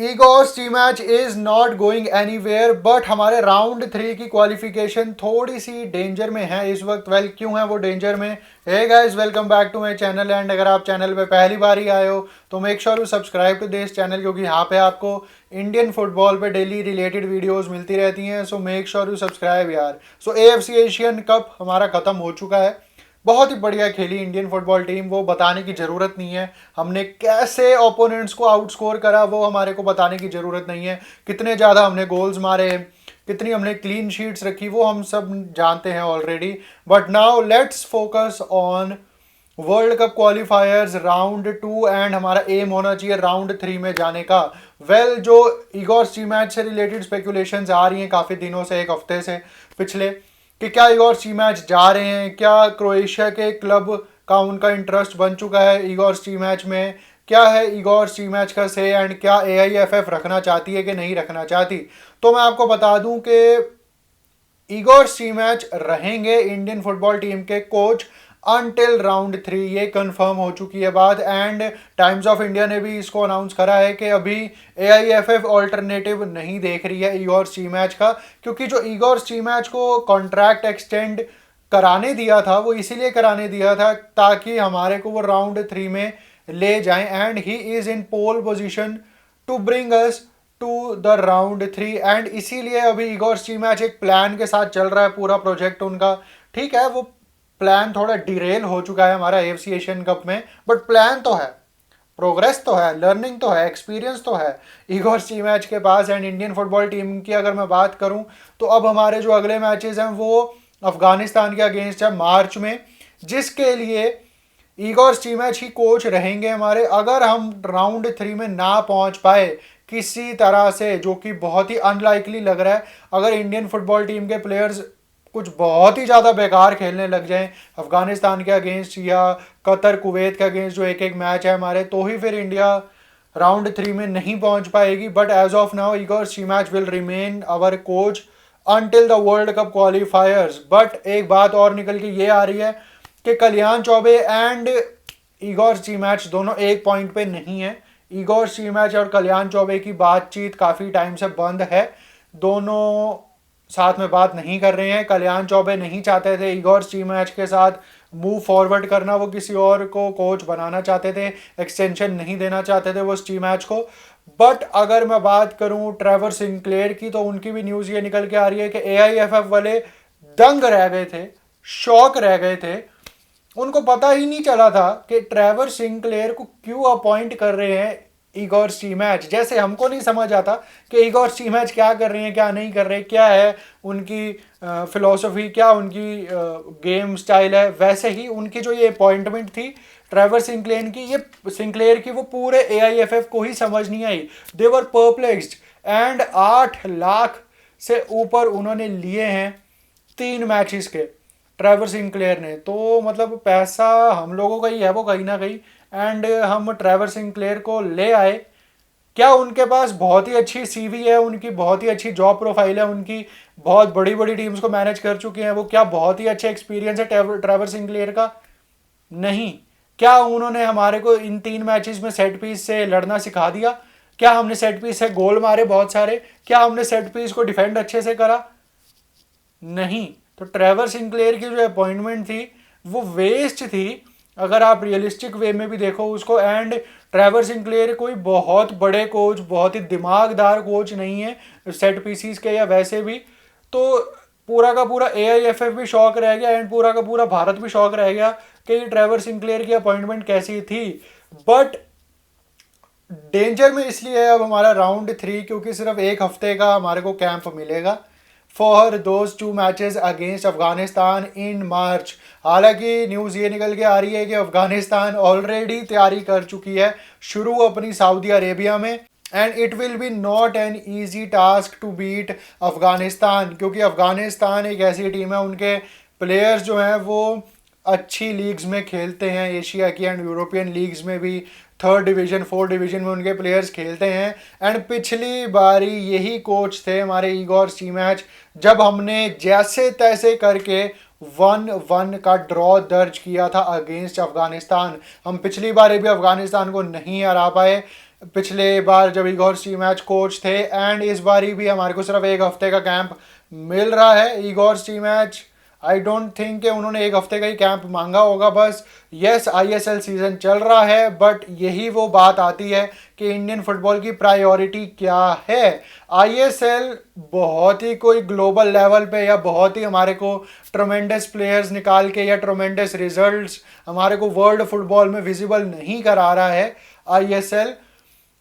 Igor Stimac is not going anywhere, but हमारे round 3 की qualification थोड़ी सी danger में है इस वक्त। वेल, क्यों है वो डेंजर में? Hey guys, welcome back to my channel. And अगर आप चैनल पे पहली बार ही आए हो तो make sure you subscribe to this channel, क्योंकि यहाँ पे आपको इंडियन फुटबॉल पे डेली रिलेटेड वीडियोस मिलती रहती हैं। So make sure you subscribe यार। सो AFC एशियन कप हमारा खत्म हो चुका है। बहुत ही बढ़िया खेली इंडियन फुटबॉल टीम, वो बताने की ज़रूरत नहीं है। हमने कैसे ओपोनेंट्स को आउटस्कोर करा वो हमारे को बताने की ज़रूरत नहीं है। कितने ज़्यादा हमने गोल्स मारे, कितनी हमने क्लीन शीट्स रखी, वो हम सब जानते हैं already. But now let's focus on world Cup क्वालिफायर्स round 2 and हमारा एम होना चाहिए राउंड 3 में जाने का। वेल, जो इगोर सी मैच से रिलेटेड स्पेकुलेशंस आ रही हैं काफ़ी दिनों से, एक हफ्ते से पिछले, कि क्या इगोर सी मैच जा रहे हैं, क्या क्रोएशिया के क्लब का उनका इंटरेस्ट बन चुका है इगोर सी मैच में, क्या है इगोर सी मैच का से, एंड क्या AIFF रखना चाहती है कि नहीं रखना चाहती। तो मैं आपको बता दूं कि इगोर सी मैच रहेंगे इंडियन फुटबॉल टीम के कोच अनटिल राउंड 3, ये कंफर्म हो चुकी है बात। एंड टाइम्स ऑफ इंडिया ने भी इसको अनाउंस करा है कि अभी AIFF ऑल्टरनेटिव नहीं देख रही है इगोर सी मैच का, क्योंकि जो इगोर सी मैच को कॉन्ट्रैक्ट एक्सटेंड कराने दिया था वो इसीलिए कराने दिया था ताकि हमारे को वो राउंड 3 में ले जाएं। And he is in pole position to bring us to the round 3। And इसीलिए अभी इगोर सी मैच एक प्लान के साथ चल रहा है, पूरा प्रोजेक्ट उनका। ठीक है, वो प्लान थोड़ा डिरेल हो चुका है हमारा AFC एशियन कप में, बट प्लान तो है, प्रोग्रेस तो है, लर्निंग तो है, एक्सपीरियंस तो है इगोर सी मैच के पास। एंड इंडियन फुटबॉल टीम की अगर मैं बात करूं तो अब हमारे जो अगले मैचेस हैं वो अफगानिस्तान के अगेंस्ट है मार्च में, जिसके लिए इगोर सी मैच ही कोच रहेंगे हमारे। अगर हम राउंड 3 में ना पहुंच पाए किसी तरह से, जो कि बहुत ही अनलाइकली लग रहा है, अगर इंडियन फुटबॉल टीम के प्लेयर्स कुछ बहुत ही ज़्यादा बेकार खेलने लग जाएं अफगानिस्तान के अगेंस्ट या कतर कुवैत के अगेंस्ट जो एक एक मैच है हमारे, तो ही फिर इंडिया राउंड 3 में नहीं पहुंच पाएगी। But as of now Igor Stimac will remain our coach until the World Cup qualifiers. But एक बात और निकल के ये आ रही है कि Kalyan Chaubey and Igor Stimac दोनों एक पॉइंट पे नहीं है। इगोर सी मैच और कल्याण चौबे की बातचीत काफ़ी टाइम से बंद है, दोनों साथ में बात नहीं कर रहे हैं। कल्याण चौबे नहीं चाहते थे इगोर सी मैच के साथ मूव फॉरवर्ड करना, वो किसी और को कोच बनाना चाहते थे, एक्सटेंशन नहीं देना चाहते थे वो सी मैच को। बट अगर मैं बात करूं ट्रेवर सिंक्लेयर की, तो उनकी भी न्यूज़ ये निकल के आ रही है कि AIFF वाले दंग रह गए थे, शॉक रह गए थे। उनको पता ही नहीं चला था कि ट्रेवर सिंक्लेयर को क्यों अपॉइंट कर रहे हैं इगोर सी मैच। जैसे हमको नहीं समझ आता कि इगोर सी मैच क्या कर रहे हैं, क्या नहीं कर रहे, क्या है उनकी फिलॉसफी, क्या उनकी गेम स्टाइल है, वैसे ही उनकी जो ये अपॉइंटमेंट थी ट्रेवर सिंक्लेयर की, वो पूरे AIFF को ही समझ नहीं आई। दे वर परप्लेक्स्ड। एंड 8 लाख से ऊपर उन्होंने लिए हैं 3 मैचेस के ट्रेवर सिंक्लेयर ने, तो मतलब पैसा हम लोगों का ही है वो कहीं ना कहीं। एंड हम ट्रेवर सिंक्लेयर को ले आए। क्या उनके पास बहुत ही अच्छी CV है, उनकी बहुत ही अच्छी जॉब प्रोफाइल है, उनकी बहुत बड़ी बड़ी टीम्स को मैनेज कर चुके हैं वो, क्या बहुत ही अच्छा एक्सपीरियंस है ट्रेवर सिंक्लेयर का? नहीं। क्या उन्होंने हमारे को इन 3 मैचेस में सेट पीस से लड़ना सिखा दिया? क्या हमने सेट पीस से गोल मारे बहुत सारे? क्या हमने सेट पीस को डिफेंड अच्छे से करा? नहीं। तो ट्रेवर सिंक्लेयर की जो अपॉइंटमेंट थी वो वेस्ट थी, अगर आप रियलिस्टिक वे में भी देखो उसको। एंड ट्रेवर सिंक्लेयर कोई बहुत बड़े कोच, बहुत ही दिमागदार कोच नहीं है सेट पीसीज के या वैसे भी। तो पूरा का पूरा AIFF भी शौक रह गया एंड पूरा का पूरा भारत भी शौक रह गया कि ट्रेवर सिंक्लेयर की अपॉइंटमेंट कैसी थी। बट डेंजर में इसलिए है अब हमारा राउंड 3, क्योंकि सिर्फ एक हफ्ते का हमारे को कैंप मिलेगा for those 2 matches against Afghanistan in March. हालांकि न्यूज़ ये निकल के आ रही है कि अफगानिस्तान ऑलरेडी तैयारी कर चुकी है शुरू अपनी सऊदी अरेबिया में। And it will be not an easy task to beat Afghanistan, क्योंकि अफगानिस्तान एक ऐसी टीम है, उनके प्लेयर्स जो हैं वो अच्छी लीग्स में खेलते हैं, एशिया की एंड यूरोपियन लीग्स में भी 3rd डिवीज़न 4th डिवीज़न में उनके प्लेयर्स खेलते हैं। एंड पिछली बारी यही कोच थे हमारे इगोर सी मैच, जब हमने जैसे तैसे करके 1-1 का ड्रॉ दर्ज किया था अगेंस्ट अफगानिस्तान। हम पिछली बार भी अफगानिस्तान को नहीं हरा पाए। पिछले बार जब इगोर स्टीमैच कोच थे, एंड इस बारी भी हमारे को सिर्फ एक हफ्ते का कैंप मिल रहा है। इगोर स्टीमैच आई डोंट थिंक कि उन्होंने एक हफ्ते का ही कैंप मांगा होगा बस। यस, आईएसएल सीजन चल रहा है, बट यही वो बात आती है कि इंडियन फुटबॉल की प्रायोरिटी क्या है। आईएसएल बहुत ही कोई ग्लोबल लेवल पे या बहुत ही हमारे को ट्रोमेंडस प्लेयर्स निकाल के या ट्रोमेंडस रिजल्ट्स हमारे को वर्ल्ड फुटबॉल में विजिबल नहीं करा रहा है आईएसएल।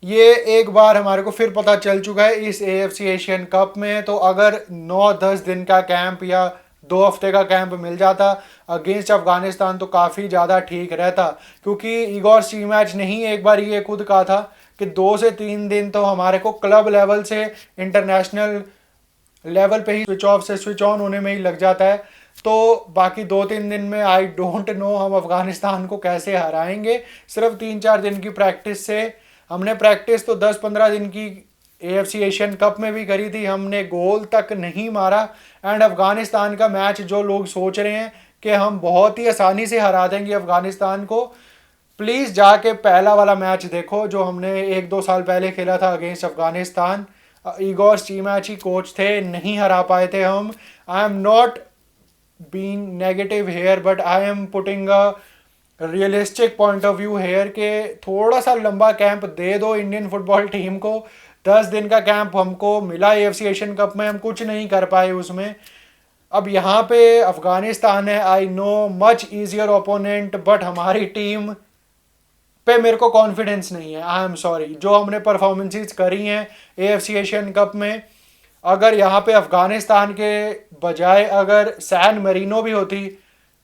ये एक बार हमारे को फिर पता चल चुका है इस एएफसी एशियन कप में। तो अगर 9-10 दिन का कैंप या 2 हफ्ते का कैंप मिल जाता अगेंस्ट अफगानिस्तान तो काफ़ी ज़्यादा ठीक रहता, क्योंकि इगोर स्टीमैच ने ही एक बार ये खुद कहा था कि 2 से 3 दिन तो हमारे को क्लब लेवल से इंटरनेशनल लेवल पे ही स्विच ऑफ से स्विच ऑन होने में ही लग जाता है। तो बाकी 2-3 दिन में आई डोंट नो हम अफगानिस्तान को कैसे हराएंगे। सिर्फ 3-4 दिन की प्रैक्टिस से, हमने प्रैक्टिस तो 10-15 दिन की एएफसी एशियन कप में भी करी थी, हमने गोल तक नहीं मारा। एंड अफगानिस्तान का मैच जो लोग सोच रहे हैं कि हम बहुत ही आसानी से हरा देंगे अफगानिस्तान को, प्लीज़ जाके पहला वाला मैच देखो जो हमने 1-2 साल पहले खेला था अगेंस्ट अफगानिस्तान। इगोर स्टीमैच ही कोच थे, नहीं हरा पाए थे हम। I am not being negative here, but I am putting a realistic point of view here के थोड़ा सा लंबा कैंप दे दो इंडियन फुटबॉल टीम को। 10 दिन का कैंप हमको मिला एएफसी एशियन कप में, हम कुछ नहीं कर पाए उसमें। अब यहाँ पे अफगानिस्तान है, I know much easier opponent, but हमारी टीम पे मेरे को कॉन्फिडेंस नहीं है। आई एम सॉरी, जो हमने परफॉर्मेंसेस करी हैं एएफसी एशियन कप में, अगर यहाँ पे अफगानिस्तान के बजाय अगर सैन मरीनो भी होती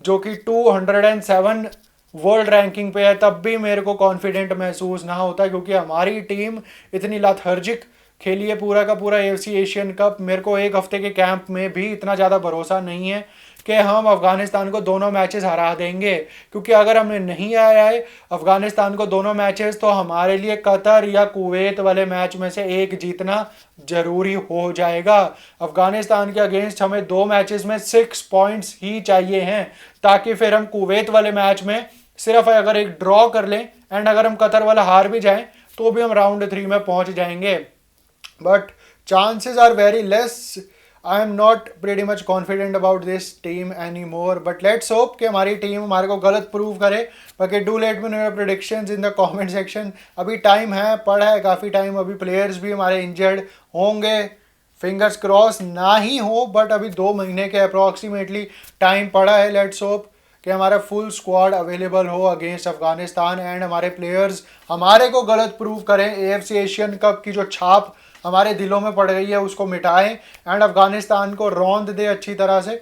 जो कि 207 वर्ल्ड रैंकिंग पे है, तब भी मेरे को कॉन्फिडेंट महसूस ना होता, क्योंकि हमारी टीम इतनी लाथर्जिक खेली है पूरा का पूरा एएफसी एशियन कप। मेरे को एक हफ्ते के कैंप में भी इतना ज़्यादा भरोसा नहीं है कि हम अफगानिस्तान को दोनों मैचेस हरा देंगे, क्योंकि अगर हमने नहीं आया है अफगानिस्तान को दोनों मैचेस तो हमारे लिए कतर या कुवैत वाले मैच में से एक जीतना जरूरी हो जाएगा। अफगानिस्तान के अगेंस्ट हमें 2 मैचेस में 6 पॉइंट्स ही चाहिए हैं, ताकि फिर हम कुवैत वाले मैच में सिर्फ अगर एक ड्रॉ कर लें एंड अगर हम कतर वाला हार भी जाएं तो भी हम राउंड 3 में पहुंच जाएंगे। But chances are very less. I am not pretty much confident about this team any more, but let's hope कि हमारी टीम हमारे को गलत प्रूव करे। बाकी do let me know your predictions in the comment section. अभी time है, पड़ा है काफ़ी टाइम, अभी प्लेयर्स भी हमारे इंजर्ड होंगे, फिंगर्स क्रॉस ना ही हो, बट अभी 2 महीने के अप्रॉक्सीमेटली टाइम पड़ा है। लेट्स होप कि हमारा फुल स्क्वाड अवेलेबल हो अगेंस्ट अफगानिस्तान एंड हमारे प्लेयर्स हमारे को गलत प्रूव करें, एएफसी एशियन कप की जो छाप हमारे दिलों में पड़ गई है उसको मिटाएं एंड अफगानिस्तान को रौंद दे अच्छी तरह से।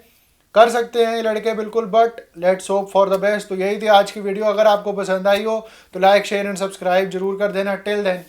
कर सकते हैं ये लड़के बिल्कुल, but let's hope for the best. तो यही थी आज की वीडियो, अगर आपको पसंद आई हो तो लाइक शेयर एंड सब्सक्राइब जरूर कर देना। Till then